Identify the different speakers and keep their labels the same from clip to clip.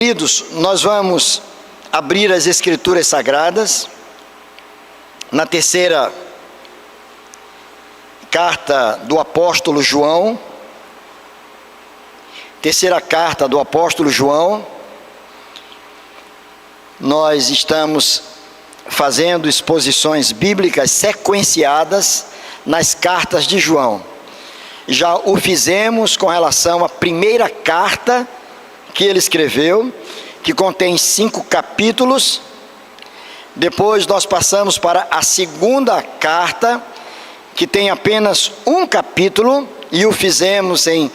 Speaker 1: Queridos, nós vamos abrir as Escrituras Sagradas na terceira carta do apóstolo João. Terceira carta do apóstolo João. Nós estamos fazendo exposições bíblicas sequenciadas nas cartas de João. Já o fizemos com relação à primeira carta que ele escreveu, que contém 5 capítulos. Depois nós passamos para a segunda carta, que tem apenas 1 capítulo, e o fizemos em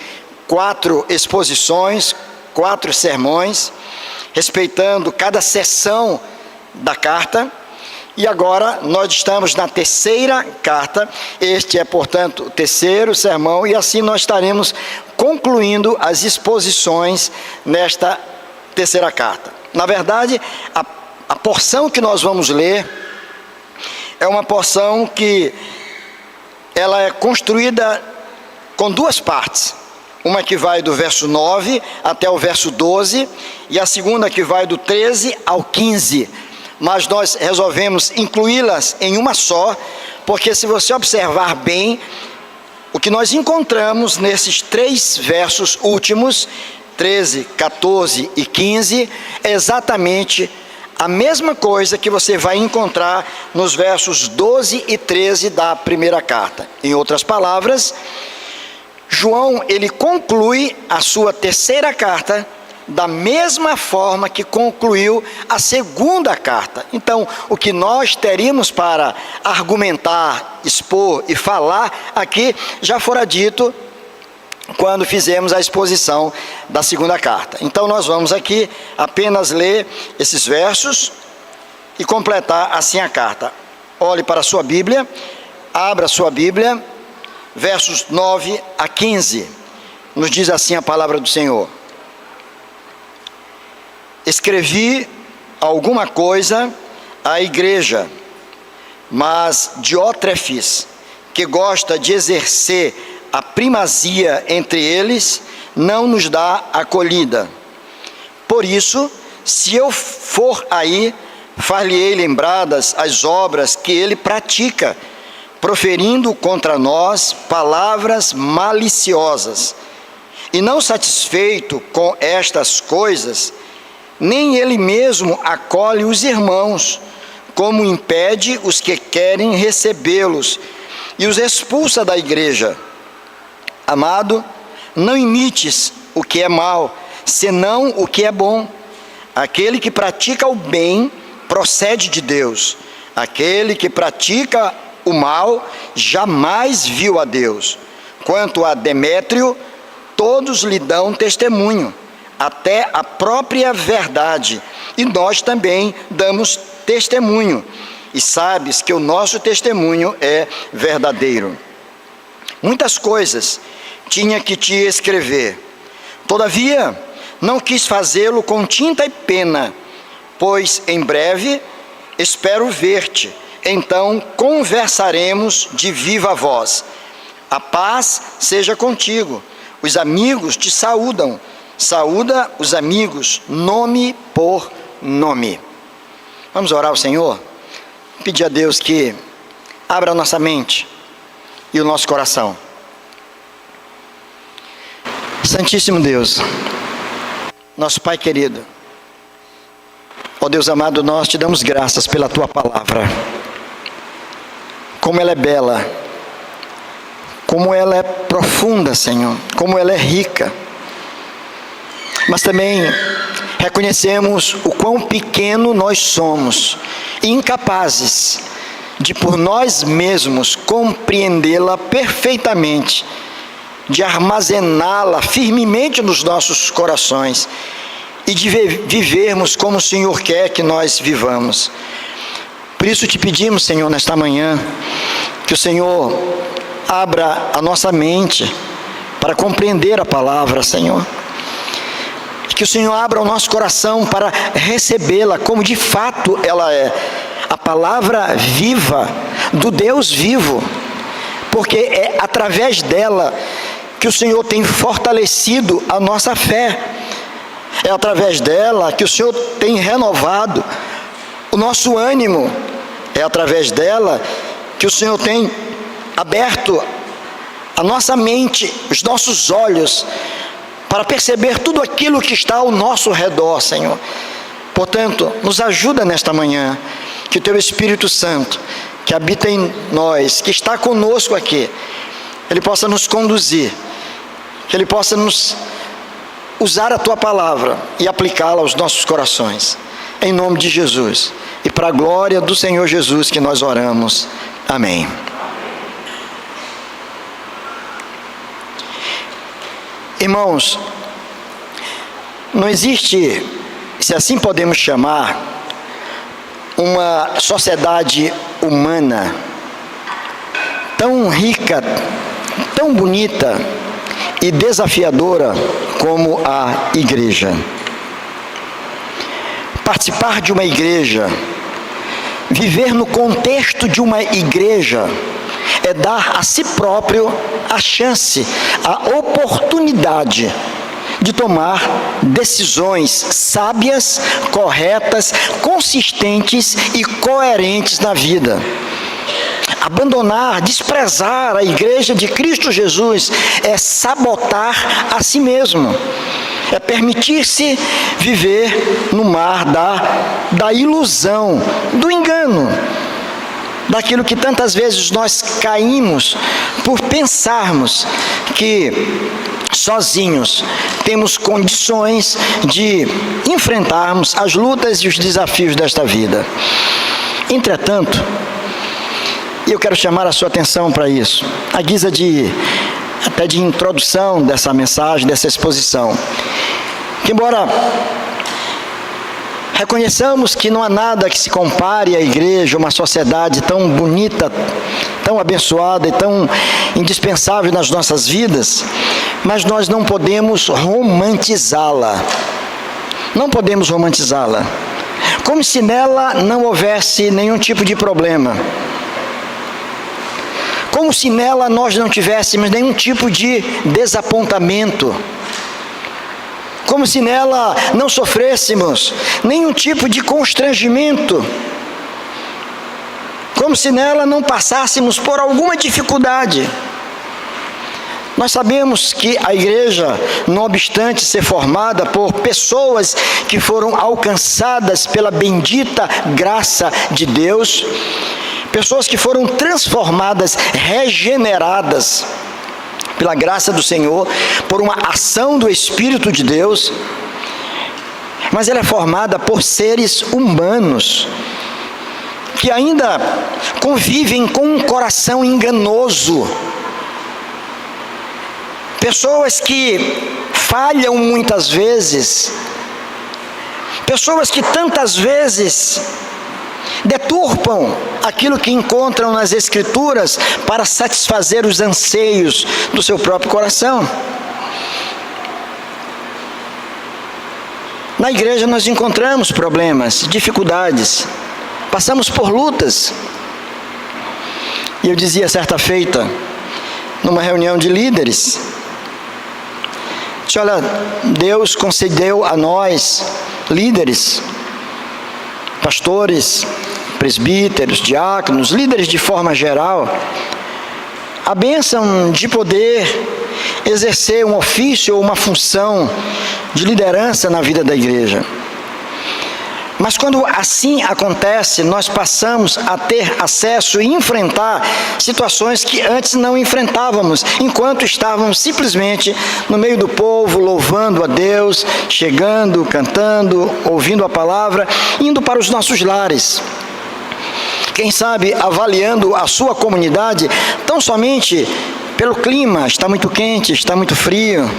Speaker 1: 4 exposições, 4 sermões, respeitando cada seção da carta. E agora nós estamos na terceira carta. Este é, portanto, o terceiro sermão, e assim nós estaremos concluindo as exposições nesta terceira carta. Na verdade, a porção que nós vamos ler é uma porção que ela é construída com 2 partes. Uma que vai do verso 9 até o verso 12, e a segunda que vai do 13 ao 15. Mas nós resolvemos incluí-las em uma só, porque se você observar bem, o que nós encontramos nesses 3 versos últimos, 13, 14 e 15, é exatamente a mesma coisa que você vai encontrar nos versos 12 e 13 da primeira carta. Em outras palavras, João, ele conclui a sua terceira carta da mesma forma que concluiu a segunda carta. Então, o que nós teríamos para argumentar, expor e falar aqui, já fora dito quando fizemos a exposição da segunda carta. Então, nós vamos aqui apenas ler esses versos e completar assim a carta. Olhe para a sua Bíblia, abra a sua Bíblia, versos 9 a 15. Nos diz assim a palavra do Senhor. Escrevi alguma coisa à igreja, mas Diótrefes, que gosta de exercer a primazia entre eles, não nos dá acolhida. Por isso, se eu for aí, far-lhe-ei lembradas as obras que ele pratica, proferindo contra nós palavras maliciosas. E não satisfeito com estas coisas, nem ele mesmo acolhe os irmãos, como impede os que querem recebê-los, e os expulsa da igreja. Amado, não imites o que é mal, senão o que é bom. Aquele que pratica o bem procede de Deus. Aquele que pratica o mal jamais viu a Deus. Quanto a Demétrio, todos lhe dão testemunho, até a própria verdade, e nós também damos testemunho, e sabes que o nosso testemunho é verdadeiro. Muitas coisas tinha que te escrever, todavia não quis fazê-lo com tinta e pena, pois em breve espero ver-te, então conversaremos de viva voz. A paz seja contigo, os amigos te saúdam. Saúda os amigos, nome por nome. Vamos orar ao Senhor? Pedir a Deus que abra a nossa mente e o nosso coração. Santíssimo Deus, nosso Pai querido, ó Deus amado, nós te damos graças pela Tua palavra. Como ela é bela, como ela é profunda, Senhor, como ela é rica. Mas também reconhecemos o quão pequeno nós somos, incapazes de por nós mesmos compreendê-la perfeitamente, de armazená-la firmemente nos nossos corações e de vivermos como o Senhor quer que nós vivamos. Por isso te pedimos, Senhor, nesta manhã, que o Senhor abra a nossa mente para compreender a palavra, Senhor. Que o Senhor abra o nosso coração para recebê-la como de fato ela é, a palavra viva do Deus vivo, porque é através dela que o Senhor tem fortalecido a nossa fé. É através dela que o Senhor tem renovado o nosso ânimo. É através dela que o Senhor tem aberto a nossa mente, os nossos olhos, para perceber tudo aquilo que está ao nosso redor, Senhor. Portanto, nos ajuda nesta manhã, que o Teu Espírito Santo, que habita em nós, que está conosco aqui, Ele possa nos conduzir, que Ele possa nos usar a Tua palavra e aplicá-la aos nossos corações. Em nome de Jesus. E para a glória do Senhor Jesus que nós oramos. Amém. Irmãos, não existe, se assim podemos chamar, uma sociedade humana tão rica, tão bonita e desafiadora como a igreja. Participar de uma igreja, viver no contexto de uma igreja, é dar a si próprio a chance, a oportunidade de tomar decisões sábias, corretas, consistentes e coerentes na vida. Abandonar, desprezar a igreja de Cristo Jesus é sabotar a si mesmo. É permitir-se viver no mar da ilusão, do engano, daquilo que tantas vezes nós caímos por pensarmos que sozinhos temos condições de enfrentarmos as lutas e os desafios desta vida. Entretanto, eu quero chamar a sua atenção para isso, à guisa até de introdução dessa mensagem, dessa exposição, que embora reconheçamos que não há nada que se compare à igreja, uma sociedade tão bonita, tão abençoada e tão indispensável nas nossas vidas, mas nós não podemos romantizá-la. Não podemos romantizá-la. Como se nela não houvesse nenhum tipo de problema. Como se nela nós não tivéssemos nenhum tipo de desapontamento. Como se nela não sofrêssemos nenhum tipo de constrangimento. Como se nela não passássemos por alguma dificuldade. Nós sabemos que a igreja, não obstante ser formada por pessoas que foram alcançadas pela bendita graça de Deus, pessoas que foram transformadas, regeneradas pela graça do Senhor, por uma ação do Espírito de Deus, mas ela é formada por seres humanos, que ainda convivem com um coração enganoso, pessoas que falham muitas vezes, pessoas que tantas vezes deturpam aquilo que encontram nas Escrituras para satisfazer os anseios do seu próprio coração. Na igreja nós encontramos problemas, dificuldades, passamos por lutas. E eu dizia certa feita, numa reunião de líderes, disse: olha, Deus concedeu a nós, líderes, pastores, presbíteros, diáconos, líderes de forma geral, a bênção de poder exercer um ofício ou uma função de liderança na vida da igreja. Mas quando assim acontece, nós passamos a ter acesso e enfrentar situações que antes não enfrentávamos, enquanto estávamos simplesmente no meio do povo, louvando a Deus, chegando, cantando, ouvindo a palavra, indo para os nossos lares. Quem sabe avaliando a sua comunidade, tão somente pelo clima, está muito quente, está muito frio,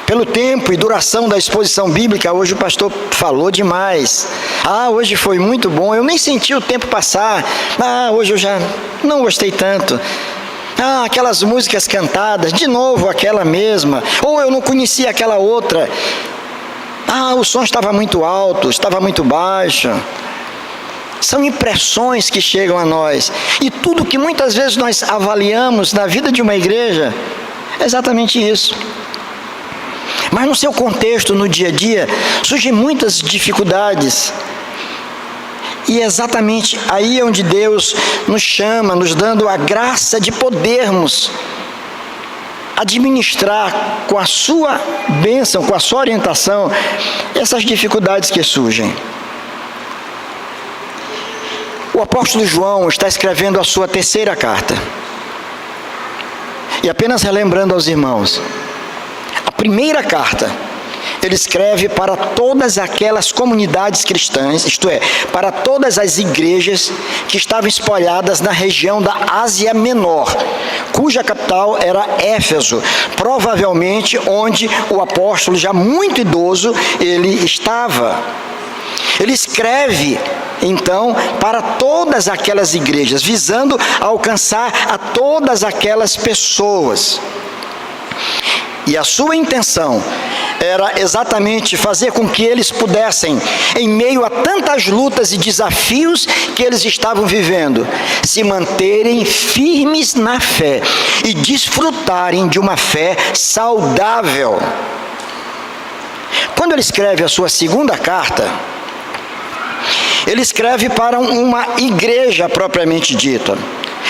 Speaker 1: pelo tempo e duração da exposição bíblica. Hoje o pastor falou demais. Hoje foi muito bom, eu nem senti o tempo passar. Hoje eu já não gostei tanto. Aquelas músicas cantadas, de novo aquela mesma, ou eu não conhecia aquela outra. O som estava muito alto, estava muito baixo. São impressões que chegam a nós. E tudo que muitas vezes nós avaliamos na vida de uma igreja é exatamente isso. Mas no seu contexto, no dia a dia, surgem muitas dificuldades. E é exatamente aí onde Deus nos chama, nos dando a graça de podermos administrar com a sua bênção, com a sua orientação, essas dificuldades que surgem. O apóstolo João está escrevendo a sua terceira carta. E apenas relembrando aos irmãos, a primeira carta, ele escreve para todas aquelas comunidades cristãs, isto é, para todas as igrejas que estavam espalhadas na região da Ásia Menor, cuja capital era Éfeso, provavelmente onde o apóstolo, já muito idoso, ele estava. Ele escreve, então, para todas aquelas igrejas, visando alcançar a todas aquelas pessoas. E a sua intenção era exatamente fazer com que eles pudessem, em meio a tantas lutas e desafios que eles estavam vivendo, se manterem firmes na fé e desfrutarem de uma fé saudável. Quando ele escreve a sua segunda carta, ele escreve para uma igreja propriamente dita.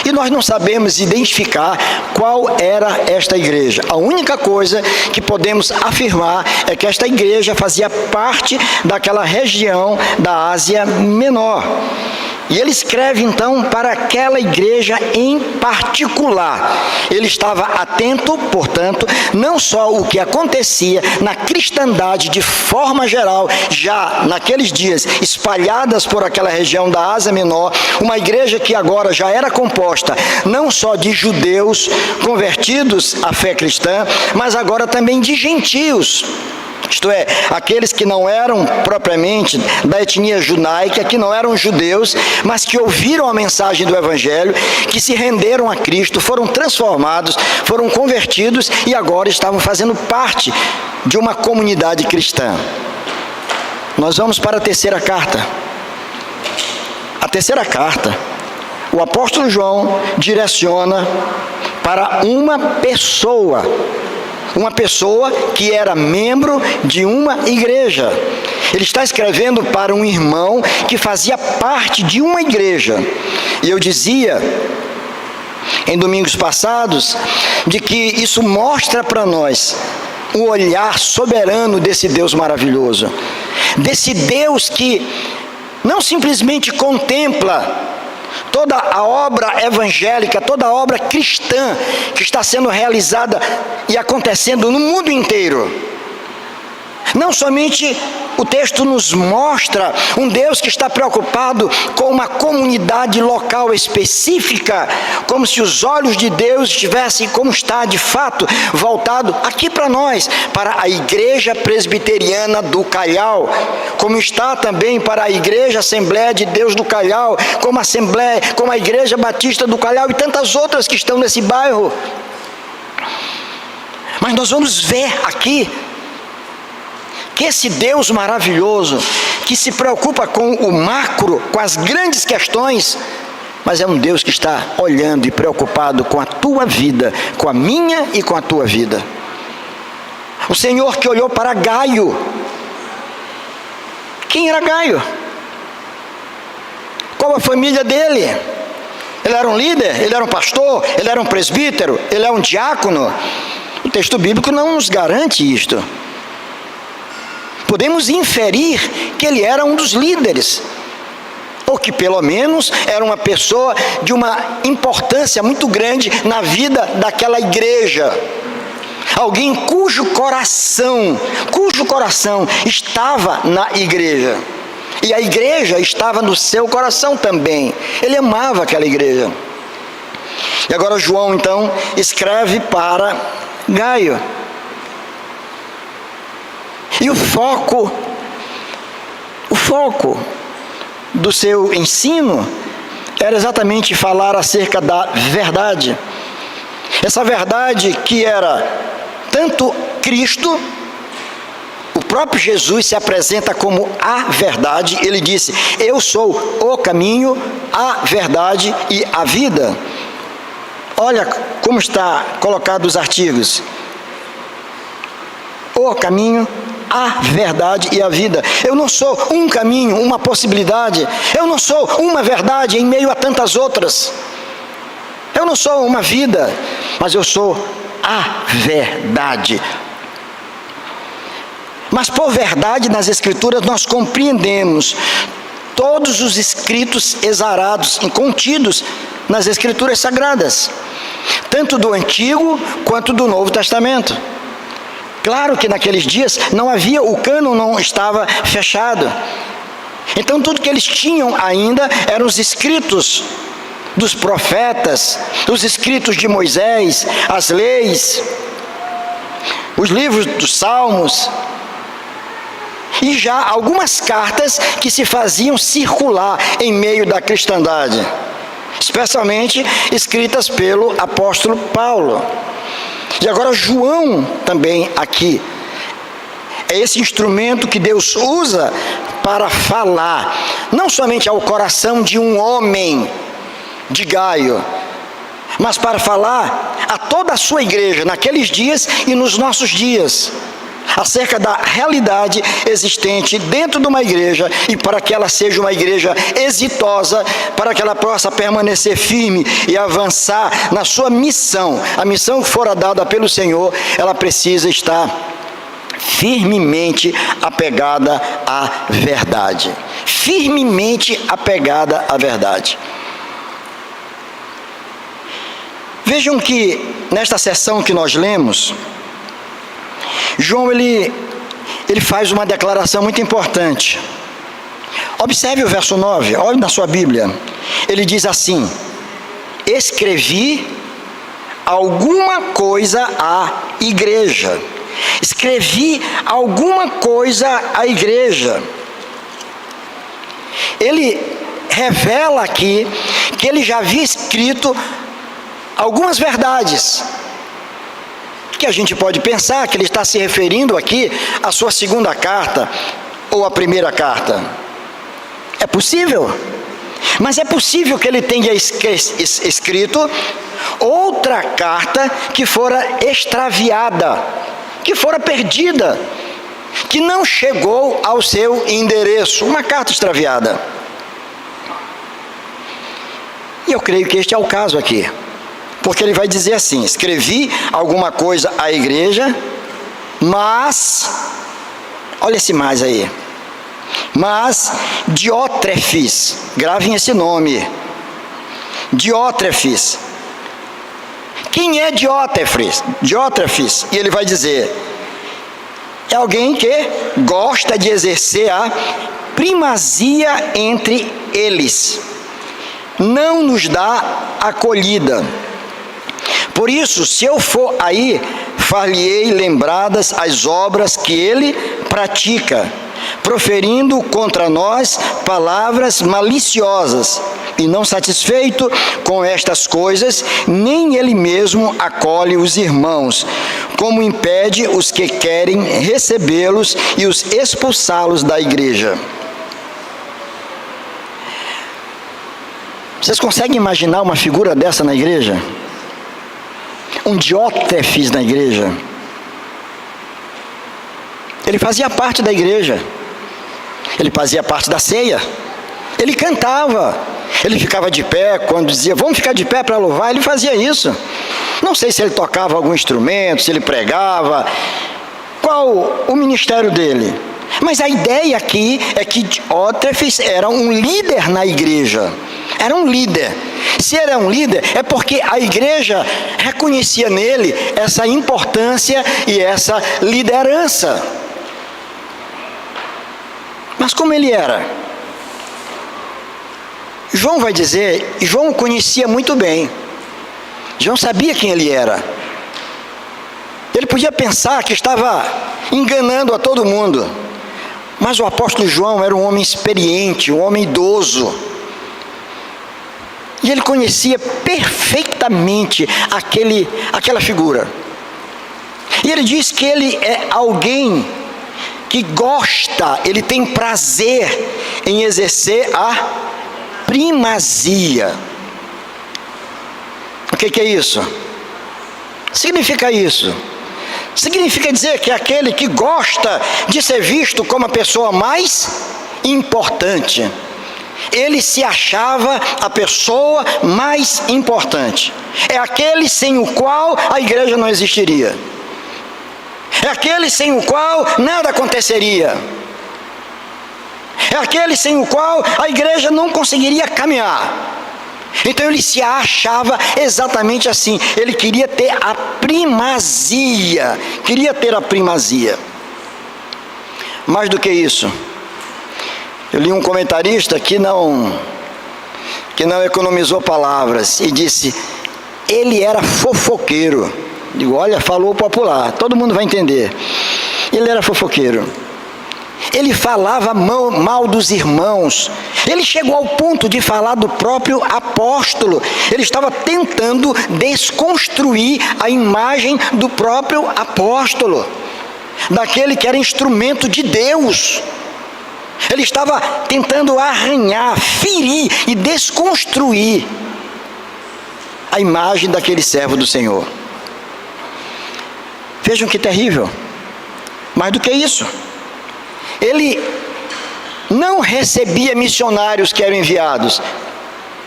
Speaker 1: E nós não sabemos identificar qual era esta igreja. A única coisa que podemos afirmar é que esta igreja fazia parte daquela região da Ásia Menor. E ele escreve então para aquela igreja em particular. Ele estava atento, portanto, não só o que acontecia na cristandade de forma geral, já naqueles dias espalhadas por aquela região da Ásia Menor, uma igreja que agora já era composta não só de judeus convertidos à fé cristã, mas agora também de gentios. Isto é, aqueles que não eram propriamente da etnia judaica, que não eram judeus, mas que ouviram a mensagem do Evangelho, que se renderam a Cristo, foram transformados, foram convertidos e agora estavam fazendo parte de uma comunidade cristã. Nós vamos para a terceira carta. A terceira carta, o apóstolo João direciona para uma pessoa que era membro de uma igreja. Ele está escrevendo para um irmão que fazia parte de uma igreja. E eu dizia, em domingos passados, de que isso mostra para nós o olhar soberano desse Deus maravilhoso. Desse Deus que não simplesmente contempla toda a obra evangélica, toda a obra cristã que está sendo realizada e acontecendo no mundo inteiro. Não somente o texto nos mostra um Deus que está preocupado com uma comunidade local específica, como se os olhos de Deus estivessem, como está de fato, voltado aqui para nós, para a Igreja Presbiteriana do Callao, como está também para a Igreja Assembleia de Deus do Callao, como a Igreja Batista do Callao e tantas outras que estão nesse bairro. Mas nós vamos ver aqui que esse Deus maravilhoso, que se preocupa com o macro, com as grandes questões, mas é um Deus que está olhando e preocupado com a tua vida, com a minha e com a tua vida. O Senhor que olhou para Gaio. Quem era Gaio? Qual a família dele? Ele era um líder? Ele era um pastor? Ele era um presbítero? Ele era um diácono? O texto bíblico não nos garante isto. Podemos inferir que ele era um dos líderes, ou que pelo menos era uma pessoa de uma importância muito grande na vida daquela igreja. Alguém cujo coração estava na igreja. E a igreja estava no seu coração também. Ele amava aquela igreja. E agora João então escreve para Gaio. E o foco do seu ensino era exatamente falar acerca da verdade. Essa verdade que era tanto Cristo, o próprio Jesus se apresenta como a verdade. Ele disse: eu sou o caminho, a verdade e a vida. Olha como está colocado os artigos. o caminho, a verdade e a vida. Eu não sou um caminho, uma possibilidade. Eu não sou uma verdade em meio a tantas outras. Eu não sou uma vida, mas eu sou a verdade. Mas por verdade nas Escrituras nós compreendemos todos os escritos exarados e contidos nas Escrituras Sagradas, tanto do Antigo quanto do Novo Testamento. Claro que naqueles dias não havia, o cânon não estava fechado. Então tudo que eles tinham ainda eram os escritos dos profetas, os escritos de Moisés, as leis, os livros dos Salmos, e já algumas cartas que se faziam circular em meio da cristandade, especialmente escritas pelo apóstolo Paulo. E agora João também aqui é esse instrumento que Deus usa para falar, não somente ao coração de um homem de Gaio, mas para falar a toda a sua igreja naqueles dias e nos nossos dias, acerca da realidade existente dentro de uma igreja, e para que ela seja uma igreja exitosa, para que ela possa permanecer firme e avançar na sua missão, a missão que fora dada pelo Senhor, ela precisa estar firmemente apegada à verdade. Firmemente apegada à verdade. Vejam que nesta sessão que nós lemos, João ele faz uma declaração muito importante. Observe o verso 9, olhe na sua Bíblia. Ele diz assim: escrevi alguma coisa à igreja. Escrevi alguma coisa à igreja. Ele revela aqui que ele já havia escrito algumas verdades, que a gente pode pensar que ele está se referindo aqui à sua segunda carta, ou à primeira carta. É possível, mas é possível que ele tenha escrito outra carta que fora extraviada, que fora perdida, que não chegou ao seu endereço, uma carta extraviada. E eu creio que este é o caso aqui. Porque ele vai dizer assim: escrevi alguma coisa à igreja, mas, olha esse mais aí, mas Diótrefes, gravem esse nome, Diótrefes. Quem é Diótrefes? Diótrefes, e ele vai dizer, é alguém que gosta de exercer a primazia entre eles, não nos dá acolhida. Por isso, se eu for aí, far-lhe-ei lembradas as obras que ele pratica, proferindo contra nós palavras maliciosas, e não satisfeito com estas coisas, nem ele mesmo acolhe os irmãos, como impede os que querem recebê-los e os expulsá-los da igreja. Vocês conseguem imaginar uma figura dessa na igreja? Um Diótrefes na igreja. Ele fazia parte da igreja, ele fazia parte da ceia, ele cantava, ele ficava de pé quando dizia, vamos ficar de pé para louvar, ele fazia isso. Não sei se ele tocava algum instrumento, se ele pregava, qual o ministério dele. Mas a ideia aqui é que Diótrefes era um líder na igreja, era um líder. Se era um líder, é porque a igreja reconhecia nele essa importância e essa liderança. Mas como ele era? João vai dizer, João o conhecia muito bem. João sabia quem ele era. Ele podia pensar que estava enganando a todo mundo. Mas o apóstolo João era um homem experiente, um homem idoso. E ele conhecia perfeitamente aquela figura. E ele diz que ele é alguém que gosta, ele tem prazer em exercer a primazia. O que é isso? Significa isso. Significa dizer que é aquele que gosta de ser visto como a pessoa mais importante. Ele se achava a pessoa mais importante. É aquele sem o qual a igreja não existiria. É aquele sem o qual nada aconteceria. É aquele sem o qual a igreja não conseguiria caminhar. Então ele se achava exatamente assim. Ele queria ter a primazia. Mais do que isso, eu li um comentarista que não economizou palavras e disse: ele era fofoqueiro. Digo, olha, falou popular, todo mundo vai entender. Ele era fofoqueiro. Ele falava mal dos irmãos. Ele chegou ao ponto de falar do próprio apóstolo. Ele estava tentando desconstruir a imagem do próprio apóstolo, daquele que era instrumento de Deus. Ele estava tentando arranhar, ferir e desconstruir a imagem daquele servo do Senhor. Vejam que terrível. Mais do que isso, ele não recebia missionários que eram enviados,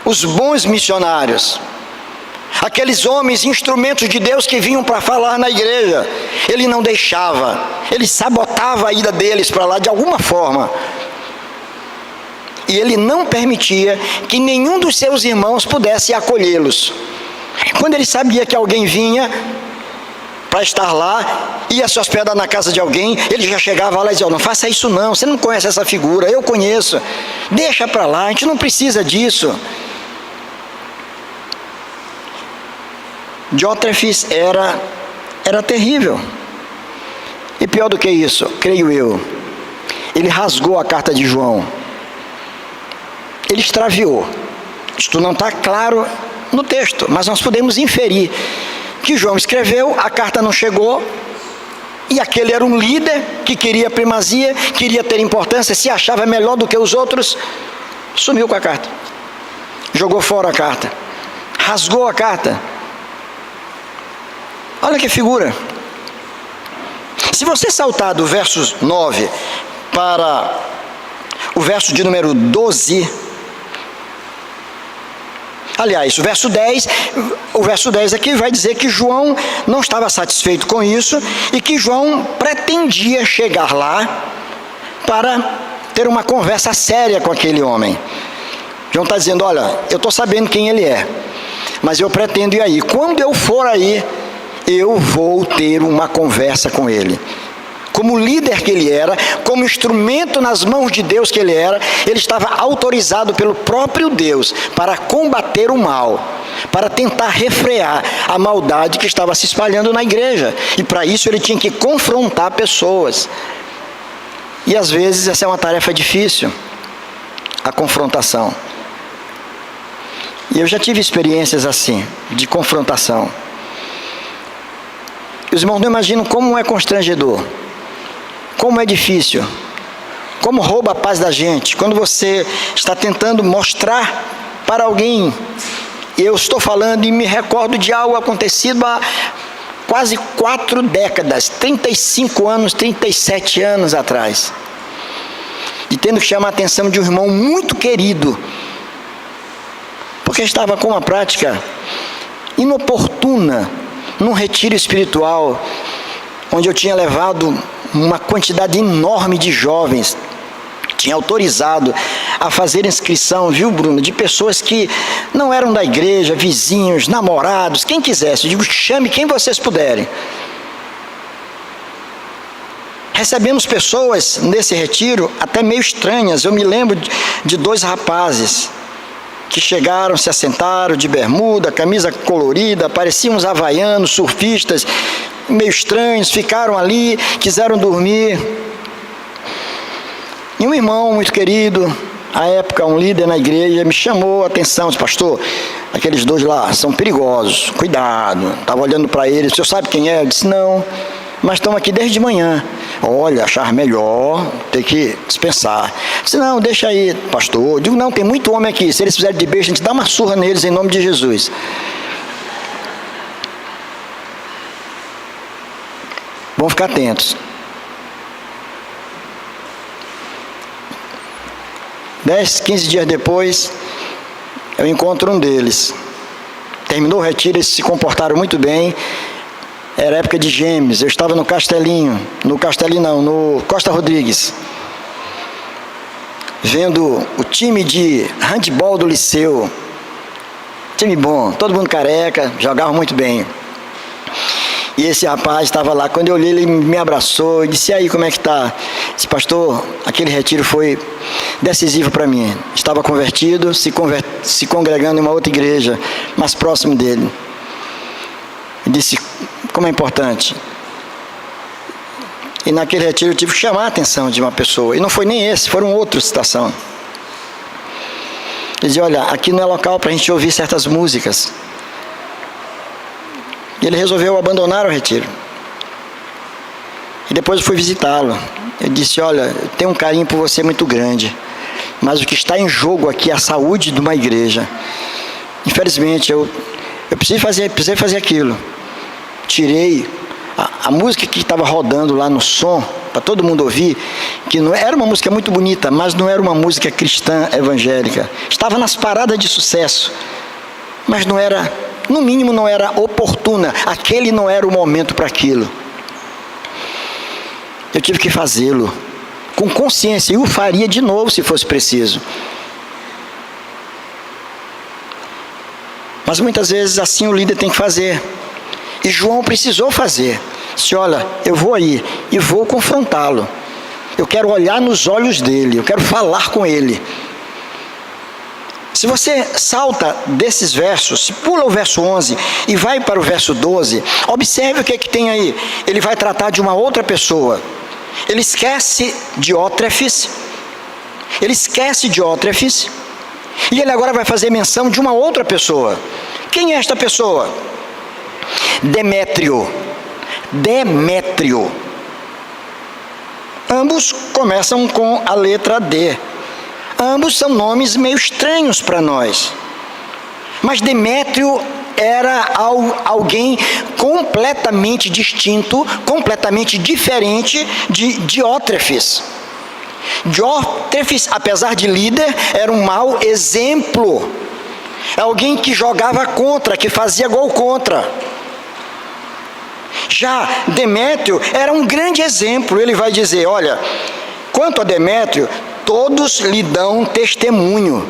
Speaker 1: os bons missionários, aqueles homens, instrumentos de Deus que vinham para falar na igreja. Ele não deixava, ele sabotava a ida deles para lá de alguma forma. E ele não permitia que nenhum dos seus irmãos pudesse acolhê-los. Quando ele sabia que alguém vinha para estar lá, ia se hospedar na casa de alguém, ele já chegava lá e dizia: não faça isso não, você não conhece essa figura, eu conheço, deixa para lá, a gente não precisa disso. Diótrefes era terrível. E pior do que isso, creio eu, ele rasgou a carta de João. Ele extraviou. Isto não está claro no texto, mas nós podemos inferir que João escreveu, a carta não chegou, e aquele era um líder que queria primazia, queria ter importância, se achava melhor do que os outros, sumiu com a carta, jogou fora a carta, rasgou a carta. Olha que figura. Se você saltar do verso 9 para o verso de número 12, aliás, o verso 10 aqui vai dizer que João não estava satisfeito com isso e que João pretendia chegar lá para ter uma conversa séria com aquele homem. João está dizendo: olha, eu estou sabendo quem ele é, mas eu pretendo ir aí. Quando eu for aí, eu vou ter uma conversa com ele. Como líder que ele era, como instrumento nas mãos de Deus que ele era, ele estava autorizado pelo próprio Deus para combater o mal, para tentar refrear a maldade que estava se espalhando na igreja. E para isso ele tinha que confrontar pessoas. E às vezes essa é uma tarefa difícil, a confrontação. E eu já tive experiências assim, de confrontação. Os irmãos não imaginam como é constrangedor, como é difícil, como rouba a paz da gente, quando você está tentando mostrar para alguém. Eu estou falando e me recordo de algo acontecido há quase 4 décadas, 35 anos, 37 anos atrás. E tendo que chamar a atenção de um irmão muito querido, porque estava com uma prática inoportuna, num retiro espiritual, onde eu tinha levado uma quantidade enorme de jovens, tinha autorizado a fazer inscrição, viu, Bruno, de pessoas que não eram da igreja, vizinhos, namorados, quem quisesse. Eu digo: chame quem vocês puderem. Recebemos pessoas nesse retiro até meio estranhas. Eu me lembro de 2 rapazes que chegaram, se assentaram de bermuda, camisa colorida, pareciam uns havaianos, surfistas, meio estranhos, ficaram ali, quiseram dormir. E um irmão muito querido, à época um líder na igreja, me chamou a atenção, disse: pastor, aqueles 2 lá são perigosos, cuidado. Estava olhando para eles: o senhor sabe quem é? Eu disse: não, mas estão aqui desde de manhã. Olha, achar melhor ter que dispensar. Eu disse: não, deixa aí, pastor. Eu digo: não, tem muito homem aqui, se eles fizerem de besta, a gente dá uma surra neles em nome de Jesus. Vão ficar atentos. 10, 15 dias depois, eu encontro um deles. Terminou o retiro, eles se comportaram muito bem. Era época de Gêmeos, eu estava no Costa Rodrigues, vendo o time de handebol do Liceu. Time bom, todo mundo careca, jogava muito bem. E esse rapaz estava lá, quando eu olhei ele me abraçou e disse: e aí, como é que tá? Disse: pastor, aquele retiro foi decisivo para mim. Estava convertido, se congregando em uma outra igreja, mais próximo dele. E disse: como é importante. E naquele retiro eu tive que chamar a atenção de uma pessoa, e não foi nem esse, foram outros citação. Ele dizia: olha, aqui não é local para a gente ouvir certas músicas. E ele resolveu abandonar o retiro. E depois eu fui visitá-lo. Eu disse: olha, eu tenho um carinho por você muito grande, mas o que está em jogo aqui é a saúde de uma igreja. Infelizmente, eu precisei fazer aquilo. Tirei a música que estava rodando lá no som, para todo mundo ouvir, que não era uma música muito bonita, mas não era uma música cristã evangélica. Estava nas paradas de sucesso, mas não era, no mínimo não era oportuna. Aquele não era o momento para aquilo. Eu tive que fazê-lo com consciência, e o faria de novo se fosse preciso. Mas muitas vezes assim o líder tem que fazer. E João precisou fazer. Disse: olha, eu vou aí e vou confrontá-lo. Eu quero olhar nos olhos dele, eu quero falar com ele. Se você salta desses versos, se pula o verso 11 e vai para o verso 12, observe o que tem aí. Ele vai tratar de uma outra pessoa. Ele esquece Diótrefes. E ele agora vai fazer menção de uma outra pessoa. Quem é esta pessoa? Demétrio. Ambos começam com a letra D. Ambos são nomes meio estranhos para nós. Mas Demétrio era alguém completamente distinto, completamente diferente de Diótrefes. Diótrefes, apesar de líder, era um mau exemplo. Alguém que jogava contra, que fazia gol contra. Já Demétrio era um grande exemplo. Ele vai dizer: olha, quanto a Demétrio, todos lhe dão testemunho,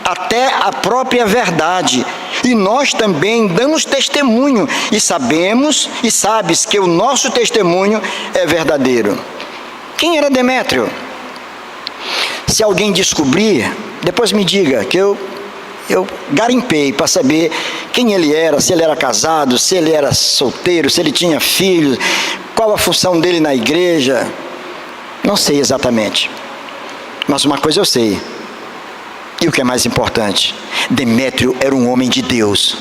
Speaker 1: até a própria verdade, e nós também damos testemunho, e sabes que o nosso testemunho é verdadeiro. Quem era Demétrio? Se alguém descobrir, depois me diga, que eu garimpei para saber quem ele era, se ele era casado, se ele era solteiro, se ele tinha filhos, qual a função dele na igreja. Não sei exatamente, mas uma coisa eu sei, e o que é mais importante: Demétrio era um homem de Deus,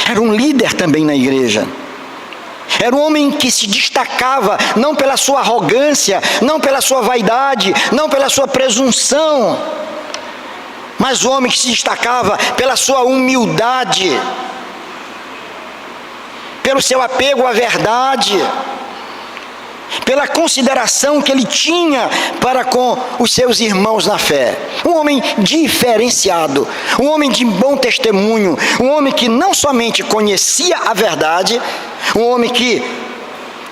Speaker 1: era um líder também na igreja, era um homem que se destacava não pela sua arrogância, não pela sua vaidade, não pela sua presunção, mas um homem que se destacava pela sua humildade, pelo seu apego à verdade, pela consideração que ele tinha para com os seus irmãos na fé. Um homem diferenciado, um homem de bom testemunho, um homem que não somente conhecia a verdade, um homem que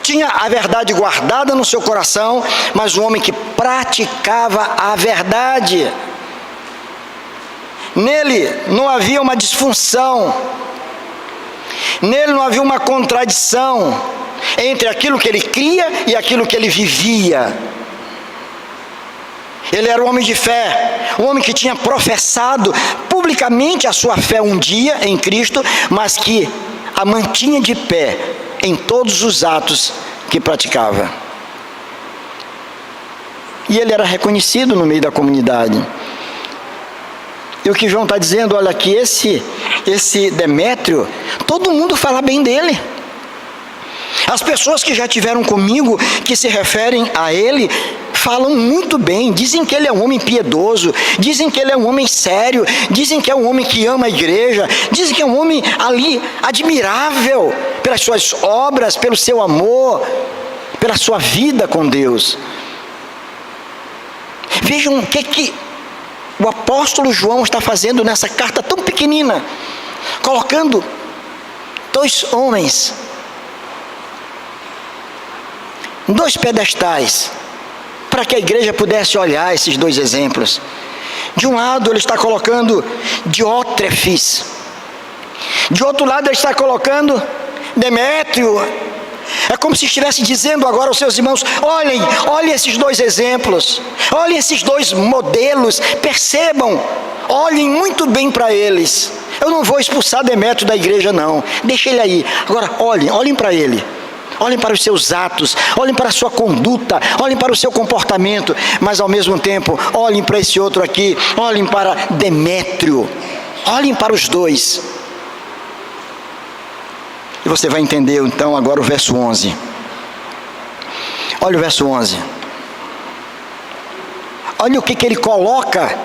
Speaker 1: tinha a verdade guardada no seu coração, mas um homem que praticava a verdade. Nele não havia uma disfunção, nele não havia uma contradição entre aquilo que ele cria e aquilo que ele vivia. Ele era um homem de fé, um homem que tinha professado publicamente a sua fé um dia em Cristo, mas que a mantinha de pé em todos os atos que praticava. E ele era reconhecido no meio da comunidade. E o que João está dizendo, olha, que esse Demétrio, todo mundo fala bem dele. As pessoas que já tiveram comigo, que se referem a ele, falam muito bem, dizem que ele é um homem piedoso, dizem que ele é um homem sério, dizem que é um homem que ama a igreja, dizem que é um homem ali admirável pelas suas obras, pelo seu amor, pela sua vida com Deus. Vejam o que o apóstolo João está fazendo nessa carta tão pequenina, colocando dois homens, dois pedestais, para que a igreja pudesse olhar esses dois exemplos. De um lado ele está colocando Diótrefes, de outro lado ele está colocando Demétrio. É como se estivesse dizendo agora aos seus irmãos: olhem esses dois exemplos, olhem esses dois modelos, percebam, olhem muito bem para eles. Eu não vou expulsar Demétrio da igreja não, deixa ele aí. Agora olhem para ele, olhem para os seus atos, olhem para a sua conduta, olhem para o seu comportamento, mas ao mesmo tempo olhem para esse outro aqui, olhem para Demétrio, olhem para os dois. E você vai entender então agora o verso 11. Olha o verso 11. Olha o que ele coloca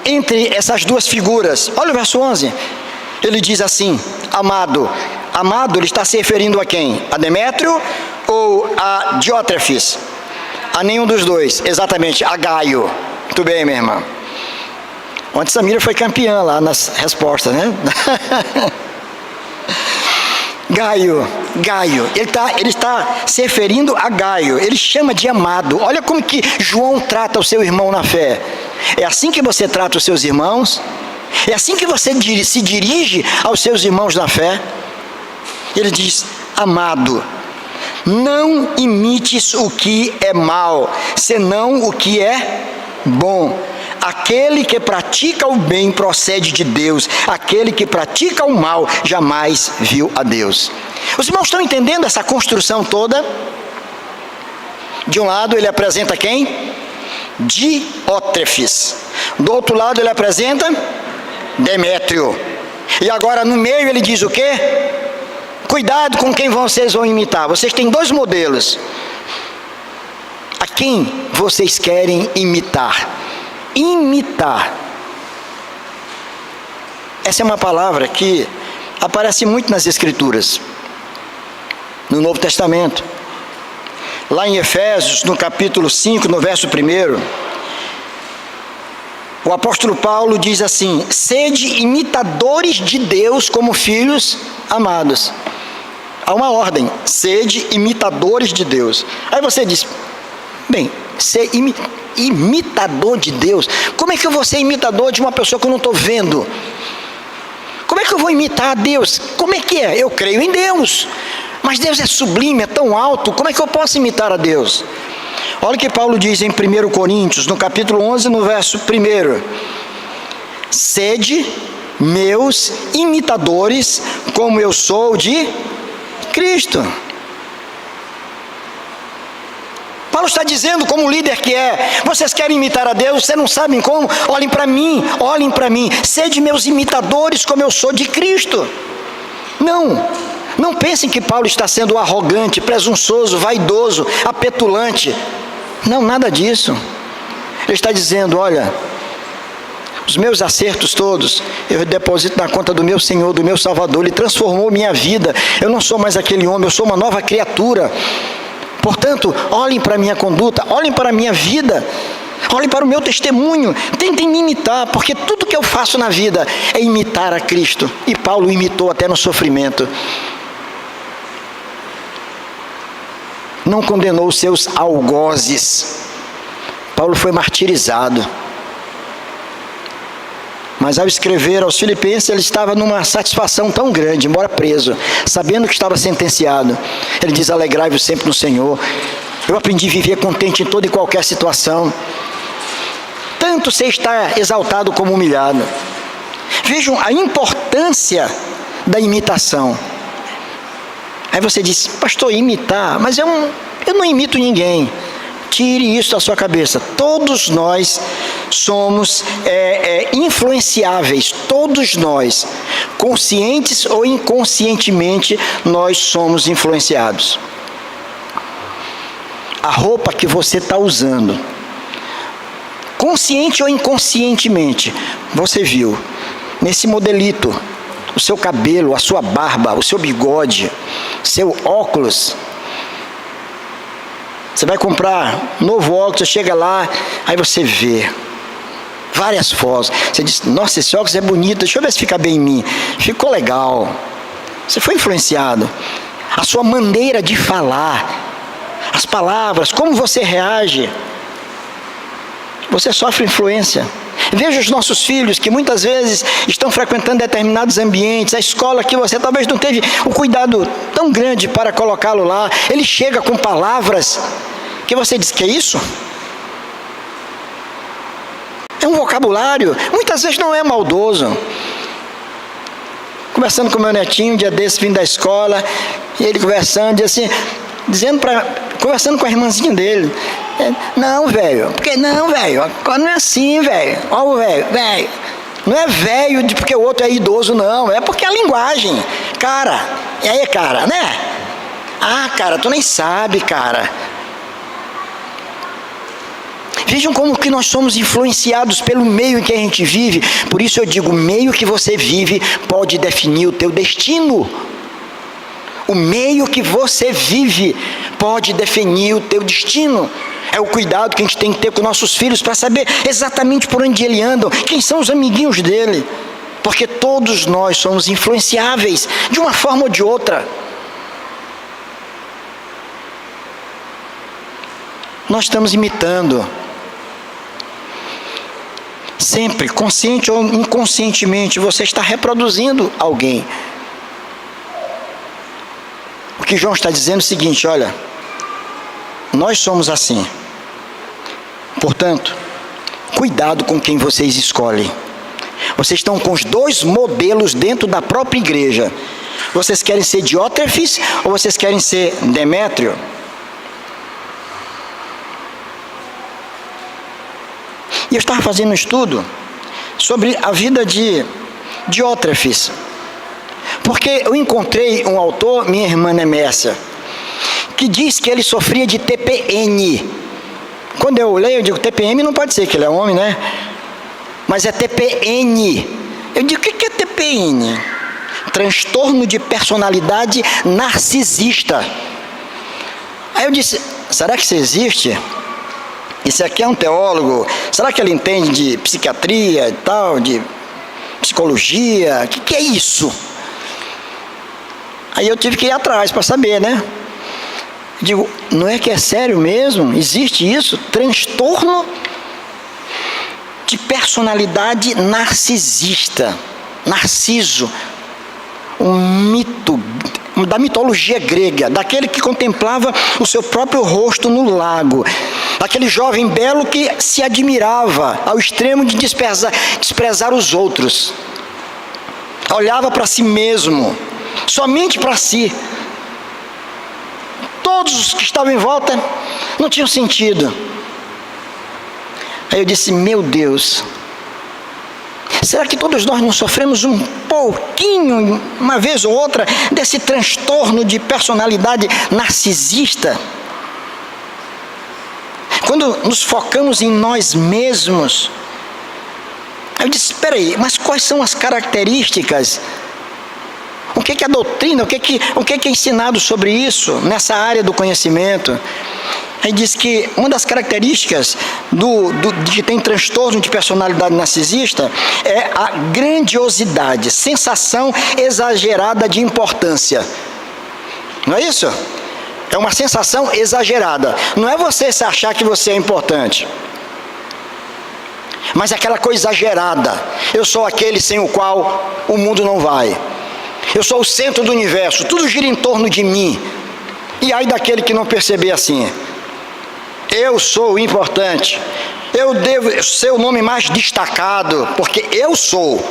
Speaker 1: entre essas duas figuras. Olha o verso 11. Ele diz assim: amado. Amado, ele está se referindo a quem? A Demétrio ou a Diótrefes? A nenhum dos dois, exatamente, a Gaio. Muito bem, minha irmã. Ontem Samira foi campeã lá nas respostas, né? Gaio, ele está se referindo a Gaio, ele chama de amado. Olha como que João trata o seu irmão na fé. É assim que você trata os seus irmãos? É assim que você se dirige aos seus irmãos na fé? Ele diz: amado, não imites o que é mal, senão o que é bom. Aquele que pratica o bem procede de Deus, aquele que pratica o mal jamais viu a Deus. Os irmãos estão entendendo essa construção toda? De um lado ele apresenta quem? Diótrefes. Do outro lado ele apresenta Demétrio. E agora no meio ele diz o quê? Cuidado com quem vocês vão imitar. Vocês têm dois modelos. A quem vocês querem imitar? Imitar. Essa é uma palavra que aparece muito nas Escrituras, no Novo Testamento. Lá em Efésios, no capítulo 5, no verso 1, o apóstolo Paulo diz assim: sede imitadores de Deus como filhos amados. Há uma ordem: sede imitadores de Deus. Aí você diz: bem, ser imitador de Deus, como é que eu vou ser imitador de uma pessoa que eu não estou vendo? Como é que eu vou imitar a Deus? Como é que é? Eu creio em Deus, mas Deus é sublime, é tão alto, como é que eu posso imitar a Deus? Olha o que Paulo diz em 1 Coríntios, no capítulo 11, no verso 1: sede meus imitadores, como eu sou de Cristo. Paulo está dizendo, como líder que é: vocês querem imitar a Deus, vocês não sabem como? Olhem para mim, sede meus imitadores como eu sou de Cristo. Não pensem que Paulo está sendo arrogante, presunçoso, vaidoso, apetulante. Não, nada disso. Ele está dizendo: olha, os meus acertos todos eu deposito na conta do meu Senhor, do meu Salvador. Ele transformou minha vida. Eu não sou mais aquele homem, eu sou uma nova criatura. Portanto, olhem para a minha conduta, olhem para a minha vida, olhem para o meu testemunho, tentem me imitar, porque tudo que eu faço na vida é imitar a Cristo. E Paulo imitou até no sofrimento. Não condenou os seus algozes. Paulo foi martirizado. Mas ao escrever aos Filipenses, ele estava numa satisfação tão grande, embora preso, sabendo que estava sentenciado. Ele diz: alegrai-vos sempre no Senhor. Eu aprendi a viver contente em toda e qualquer situação. Tanto você está exaltado como humilhado. Vejam a importância da imitação. Aí você diz: pastor, imitar, mas eu não imito ninguém. Tire isso da sua cabeça. Todos nós somos influenciáveis. Todos nós, conscientes ou inconscientemente, nós somos influenciados. A roupa que você está usando consciente ou inconscientemente, você viu nesse modelito o seu cabelo, a sua barba, o seu bigode, seu óculos. Você vai comprar um novo óculos, você chega lá, aí você vê várias fotos. Você diz, nossa, esse óculos é bonito, deixa eu ver se fica bem em mim. Ficou legal. Você foi influenciado. A sua maneira de falar, as palavras, como você reage, você sofre influência. Veja os nossos filhos que muitas vezes estão frequentando determinados ambientes, a escola que você talvez não teve o cuidado tão grande para colocá-lo lá. Ele chega com palavras que você diz, que é isso? É um vocabulário, muitas vezes não é maldoso. Conversando com meu netinho, um dia desse, vindo da escola, e ele conversando, e assim, conversando com a irmãzinha dele. Não, velho, porque não, velho, não é assim, velho. Ó, o velho, não é velho porque o outro é idoso, não, é porque a linguagem, cara, e aí, cara, né? Ah, cara, tu nem sabe, cara. Vejam como que nós somos influenciados pelo meio em que a gente vive. Por isso eu digo, o meio que você vive pode definir o teu destino. O meio que você vive pode definir o teu destino. É o cuidado que a gente tem que ter com nossos filhos para saber exatamente por onde eles andam, quem são os amiguinhos dele. Porque todos nós somos influenciáveis de uma forma ou de outra. Nós estamos imitando. Sempre, consciente ou inconscientemente, você está reproduzindo alguém. O que João está dizendo é o seguinte, olha, nós somos assim. Portanto, cuidado com quem vocês escolhem. Vocês estão com os dois modelos dentro da própria igreja. Vocês querem ser Diótrefes ou vocês querem ser Demétrio? E eu estava fazendo um estudo sobre a vida de Diótrefes. Porque eu encontrei um autor, minha irmã Nemécia, que diz que ele sofria de TPN. Quando eu leio, eu digo, TPM não pode ser, que ele é homem, né? Mas é TPN. Eu digo, o que é TPN? Transtorno de personalidade narcisista. Aí eu disse, será que isso existe? Esse aqui é um teólogo, será que ele entende de psiquiatria e tal, de psicologia? O que é isso? Aí eu tive que ir atrás para saber, né? Digo, não é que é sério mesmo? Existe isso? Transtorno de personalidade narcisista. Narciso. Um mito da mitologia grega, daquele que contemplava o seu próprio rosto no lago, daquele jovem belo que se admirava ao extremo de desprezar os outros, olhava para si mesmo, somente para si. Todos os que estavam em volta não tinham sentido. Aí eu disse, meu Deus, será que todos nós não sofremos um pouquinho, uma vez ou outra, desse transtorno de personalidade narcisista? Quando nos focamos em nós mesmos. Eu disse, espera aí, mas quais são as características? O que é a doutrina? O que é ensinado sobre isso, nessa área do conhecimento? Aí diz que uma das características de que tem transtorno de personalidade narcisista é a grandiosidade, sensação exagerada de importância. Não é isso? É uma sensação exagerada. Não é você se achar que você é importante, mas é aquela coisa exagerada. Eu sou aquele sem o qual o mundo não vai. Eu sou o centro do universo, tudo gira em torno de mim. E aí daquele que não perceber assim, eu sou importante, eu devo ser o nome mais destacado, porque eu sou.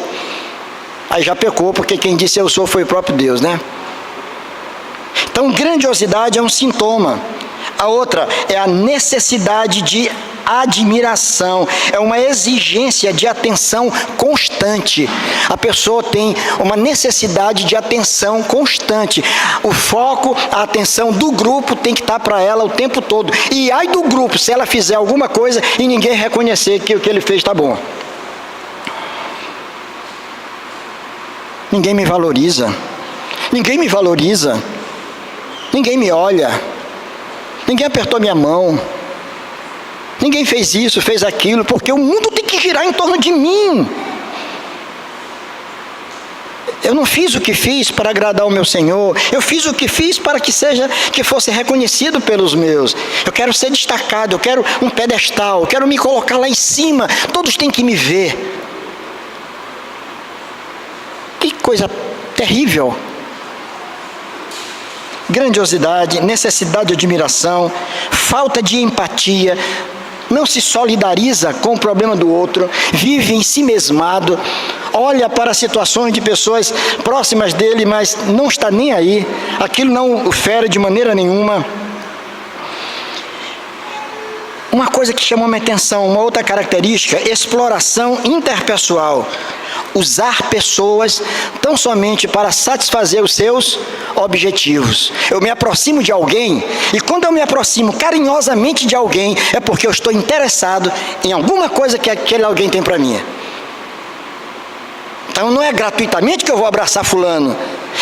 Speaker 1: Aí já pecou, porque quem disse eu sou foi o próprio Deus, né? Então, grandiosidade é um sintoma. A outra é a necessidade de admiração, é uma exigência de atenção constante. A pessoa tem uma necessidade de atenção constante. O foco, a atenção do grupo tem que estar para ela o tempo todo. E ai do grupo, se ela fizer alguma coisa e ninguém reconhecer que o que ele fez está bom. Ninguém me valoriza. Ninguém me valoriza. Ninguém me olha. Ninguém apertou minha mão. Ninguém fez isso, fez aquilo, porque o mundo tem que girar em torno de mim. Eu não fiz o que fiz para agradar o meu Senhor. Eu fiz o que fiz para que fosse reconhecido pelos meus. Eu quero ser destacado, eu quero um pedestal, eu quero me colocar lá em cima. Todos têm que me ver. Que coisa terrível. Grandiosidade, necessidade de admiração, falta de empatia, não se solidariza com o problema do outro, vive em si mesmado, olha para situações de pessoas próximas dele, mas não está nem aí, aquilo não o fere de maneira nenhuma. Uma coisa que chamou minha atenção, uma outra característica, exploração interpessoal. Usar pessoas tão somente para satisfazer os seus objetivos. Eu me aproximo de alguém, e quando eu me aproximo carinhosamente de alguém, é porque eu estou interessado em alguma coisa que aquele alguém tem para mim. Então não é gratuitamente que eu vou abraçar fulano,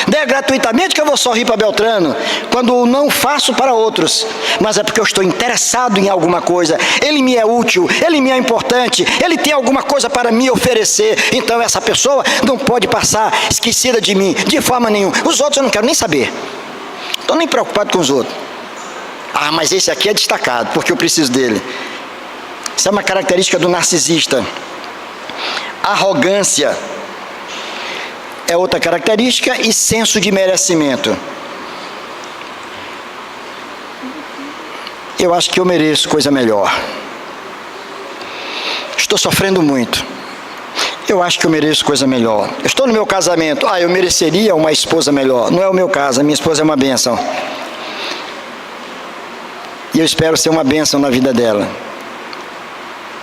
Speaker 1: não é gratuitamente que eu vou sorrir para Beltrano, quando não faço para outros, mas é porque eu estou interessado em alguma coisa, ele me é útil, ele me é importante, ele tem alguma coisa para me oferecer, então essa pessoa não pode passar esquecida de mim, de forma nenhuma. Os outros eu não quero nem saber, estou nem preocupado com os outros. Ah, mas esse aqui é destacado, porque eu preciso dele. Isso é uma característica do narcisista. Arrogância é outra característica, e senso de merecimento. Eu acho que eu mereço coisa melhor. Estou sofrendo muito. Eu acho que eu mereço coisa melhor. Eu estou no meu casamento. Eu mereceria uma esposa melhor. Não é o meu caso, a minha esposa é uma bênção. E eu espero ser uma bênção na vida dela.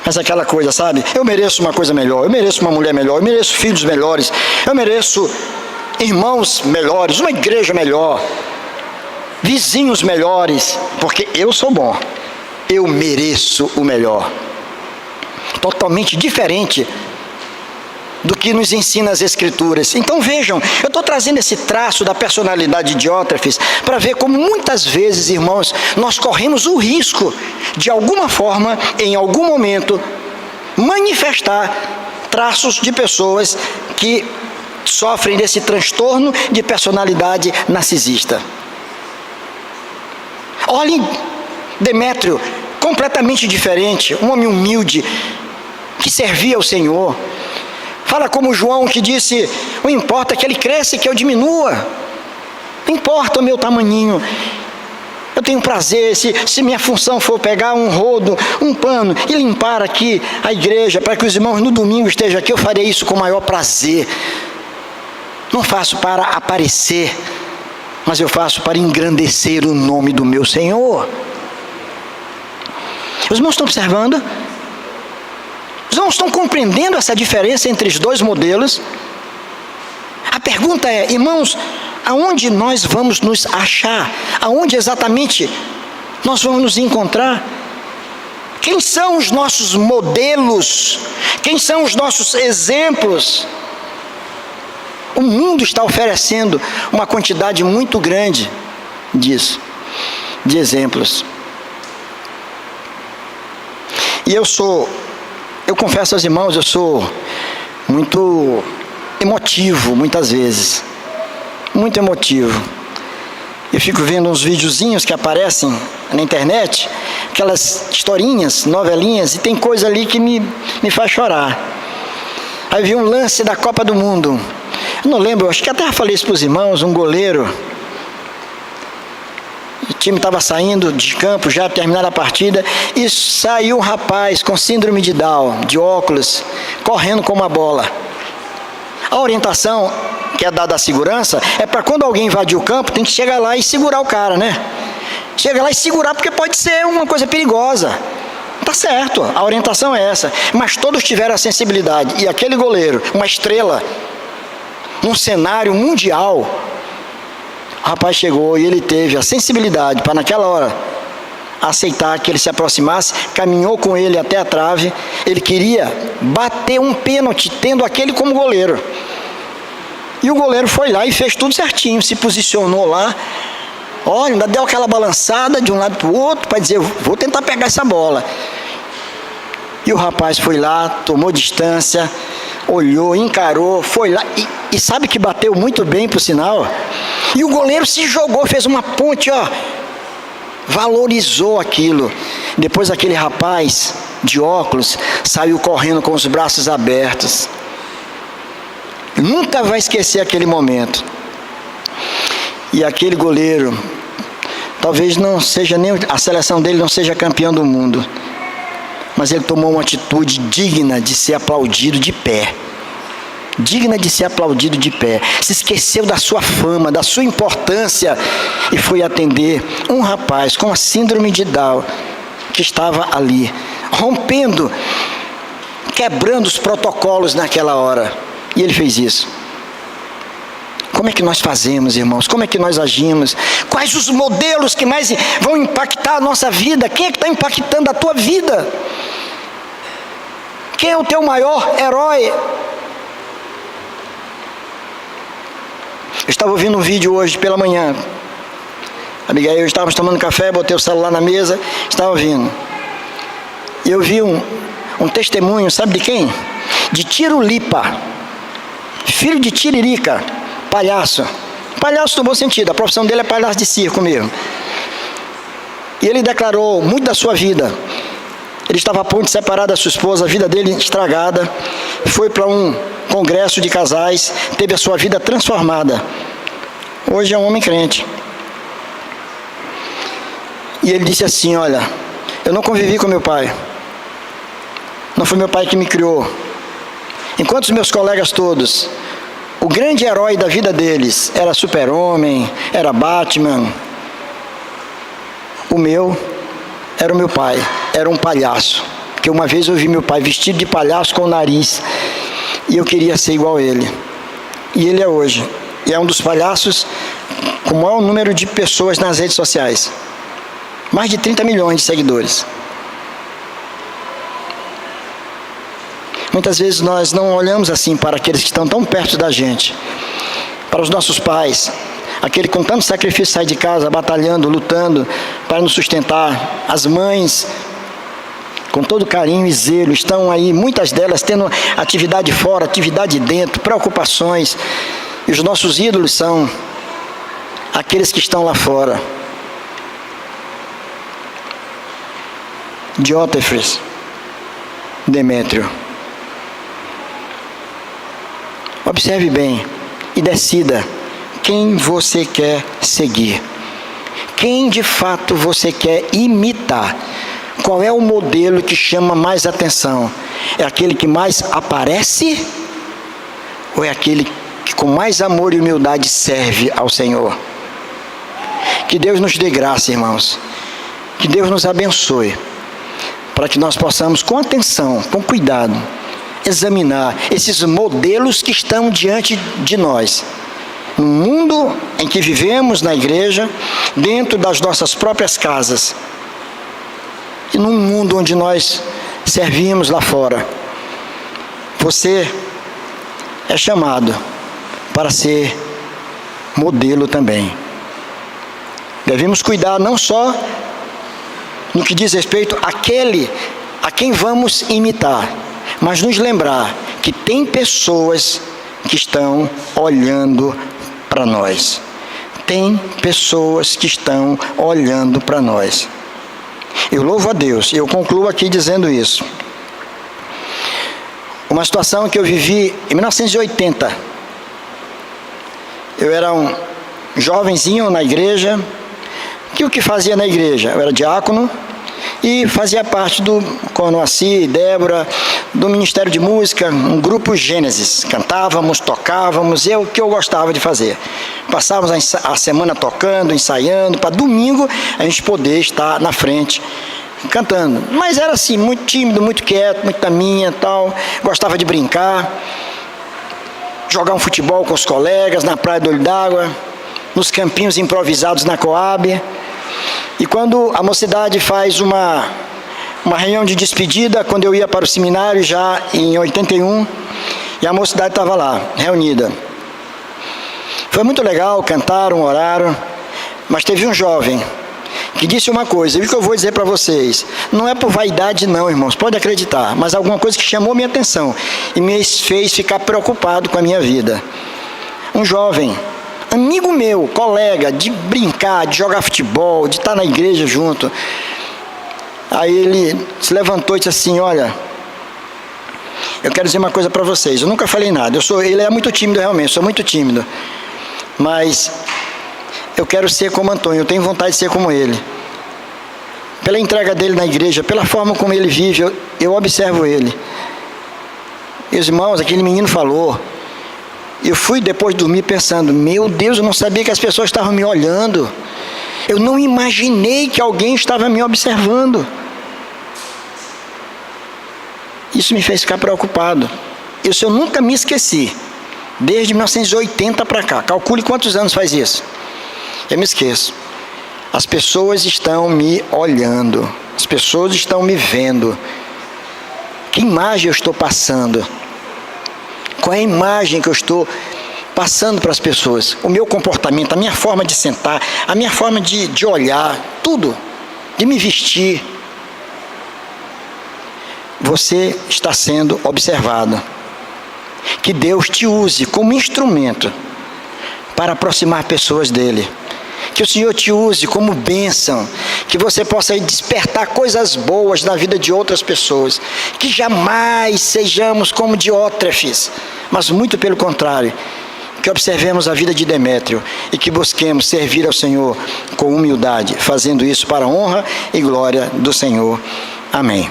Speaker 1: Mas aquela coisa, sabe? Eu mereço uma coisa melhor, eu mereço uma mulher melhor, eu mereço filhos melhores, eu mereço irmãos melhores, uma igreja melhor, vizinhos melhores, porque eu sou bom, eu mereço o melhor. Totalmente diferente do que nos ensina as Escrituras. Então vejam, eu estou trazendo esse traço da personalidade de Diótrefes para ver como muitas vezes, irmãos, nós corremos o risco de alguma forma, em algum momento, manifestar traços de pessoas que sofrem desse transtorno de personalidade narcisista. Olhem Demétrio, completamente diferente, um homem humilde, que servia ao Senhor. Fala como João, que disse, não importa que ele cresça e que eu diminua, não importa o meu tamaninho, eu tenho prazer, se minha função for pegar um rodo, um pano e limpar aqui a igreja, para que os irmãos no domingo estejam aqui, eu farei isso com o maior prazer. Não faço para aparecer, mas eu faço para engrandecer o nome do meu Senhor. Os irmãos estão observando? Os irmãos estão compreendendo essa diferença entre os dois modelos? A pergunta é, irmãos, aonde nós vamos nos achar? Aonde exatamente nós vamos nos encontrar? Quem são os nossos modelos? Quem são os nossos exemplos? O mundo está oferecendo uma quantidade muito grande disso, de exemplos. E eu confesso aos irmãos, eu sou muito emotivo muitas vezes, muito emotivo. Eu fico vendo uns videozinhos que aparecem na internet, aquelas historinhas, novelinhas, e tem coisa ali que me faz chorar. Aí vi um lance da Copa do Mundo, eu não lembro, acho que até falei isso para os irmãos, um goleiro, o time estava saindo de campo, já terminada a partida, e saiu um rapaz com síndrome de Down, de óculos, correndo com uma bola. A orientação que é dada à segurança é para quando alguém invadir o campo, tem que chegar lá e segurar o cara, né? Chega lá e segurar, porque pode ser uma coisa perigosa. Tá certo, a orientação é essa. Mas todos tiveram a sensibilidade. E aquele goleiro, uma estrela, num cenário mundial, o rapaz chegou e ele teve a sensibilidade para naquela hora aceitar que ele se aproximasse, caminhou com ele até a trave. Ele queria bater um pênalti tendo aquele como goleiro. E o goleiro foi lá e fez tudo certinho, se posicionou lá. Olha, ainda deu aquela balançada de um lado para o outro para dizer, vou tentar pegar essa bola. E o rapaz foi lá, tomou distância, olhou, encarou, foi lá e sabe que bateu muito bem por sinal. E o goleiro se jogou, fez uma ponte, ó, valorizou aquilo. Depois aquele rapaz de óculos saiu correndo com os braços abertos. Nunca vai esquecer aquele momento. E aquele goleiro, talvez não seja nem a seleção dele não seja campeão do mundo, mas ele tomou uma atitude digna de ser aplaudido de pé. Digna de ser aplaudido de pé. Se esqueceu da sua fama, da sua importância e foi atender um rapaz com a síndrome de Down que estava ali, rompendo, quebrando os protocolos naquela hora. E ele fez isso. Como é que nós fazemos, irmãos? Como é que nós agimos? Quais os modelos que mais vão impactar a nossa vida? Quem é que está impactando a tua vida? Quem é o teu maior herói? Eu estava ouvindo um vídeo hoje pela manhã. Abigail, estávamos tomando café, botei o celular na mesa, estava ouvindo. E eu vi um testemunho, sabe de quem? De Tirulipa, filho de Tiririca, palhaço. Palhaço no bom sentido, a profissão dele é palhaço de circo mesmo. E ele declarou muito da sua vida. Ele estava a ponto de separar da sua esposa, a vida dele estragada. Foi para um congresso de casais, teve a sua vida transformada. Hoje é um homem crente. E ele disse assim, olha, eu não convivi com meu pai. Não foi meu pai que me criou. Enquanto os meus colegas todos, o grande herói da vida deles era Super-Homem, era Batman. O meu era o meu pai, era um palhaço. Porque uma vez eu vi meu pai vestido de palhaço com o nariz e eu queria ser igual a ele. E ele é hoje. E é um dos palhaços com o maior número de pessoas nas redes sociais. Mais de 30 milhões de seguidores. Muitas vezes nós não olhamos assim para aqueles que estão tão perto da gente. Para os nossos pais. Aquele com tanto sacrifício sai de casa, batalhando, lutando para nos sustentar. As mães, com todo carinho e zelo, estão aí, muitas delas tendo atividade fora, atividade dentro, preocupações. E os nossos ídolos são aqueles que estão lá fora. Diótrefes, Demétrio. Observe bem e decida quem você quer seguir. Quem de fato você quer imitar. Qual é o modelo que chama mais atenção? É aquele que mais aparece? Ou é aquele que com mais amor e humildade serve ao Senhor? Que Deus nos dê graça, irmãos. Que Deus nos abençoe. Para que nós possamos, com atenção, com cuidado, examinar esses modelos que estão diante de nós. No mundo em que vivemos, na igreja, dentro das nossas próprias casas. E num mundo onde nós servimos lá fora. Você é chamado para ser modelo também. Devemos cuidar não só no que diz respeito àquele a quem vamos imitar, mas nos lembrar que tem pessoas que estão olhando para nós. Tem pessoas que estão olhando para nós. Eu louvo a Deus, e eu concluo aqui dizendo isso. Uma situação que eu vivi em 1980. Eu era um jovenzinho na igreja. Que o que fazia na igreja? Eu era diácono e fazia parte do Conoaci, Débora, do Ministério de Música, um grupo Gênesis. Cantávamos, tocávamos, é o que eu gostava de fazer. Passávamos a semana tocando, ensaiando, para domingo a gente poder estar na frente cantando. Mas era assim, muito tímido, muito quieto, muito na minha, tal. Gostava de brincar, jogar um futebol com os colegas na Praia do Olho d'Água, nos campinhos improvisados na Coab. E quando a mocidade faz uma reunião de despedida, quando eu ia para o seminário já em 81, e a mocidade estava lá, reunida. Foi muito legal, cantaram, oraram, mas teve um jovem que disse uma coisa, e o que eu vou dizer para vocês, não é por vaidade não, irmãos, pode acreditar, mas alguma coisa que chamou minha atenção e me fez ficar preocupado com a minha vida. Um jovem, amigo meu, colega, de brincar, de jogar futebol, de estar na igreja junto. Aí ele se levantou e disse assim, olha, eu quero dizer uma coisa para vocês, eu nunca falei nada, ele é muito tímido realmente, sou muito tímido, mas eu quero ser como Antônio, eu tenho vontade de ser como ele. Pela entrega dele na igreja, pela forma como ele vive, eu observo ele. Meus irmãos, aquele menino falou, eu fui depois de dormir pensando, meu Deus, eu não sabia que as pessoas estavam me olhando. Eu não imaginei que alguém estava me observando. Isso me fez ficar preocupado. Isso eu nunca me esqueci. Desde 1980 para cá. Calcule quantos anos faz isso. Eu me esqueço. As pessoas estão me olhando. As pessoas estão me vendo. Que imagem eu estou passando? Qual é a imagem que eu estou passando para as pessoas? O meu comportamento, a minha forma de sentar, a minha forma de olhar, tudo, de me vestir. Você está sendo observado. Que Deus te use como instrumento para aproximar pessoas dele. Que o Senhor te use como bênção, que você possa despertar coisas boas na vida de outras pessoas, que jamais sejamos como Diótrefes, mas muito pelo contrário, que observemos a vida de Demétrio e que busquemos servir ao Senhor com humildade, fazendo isso para a honra e glória do Senhor. Amém.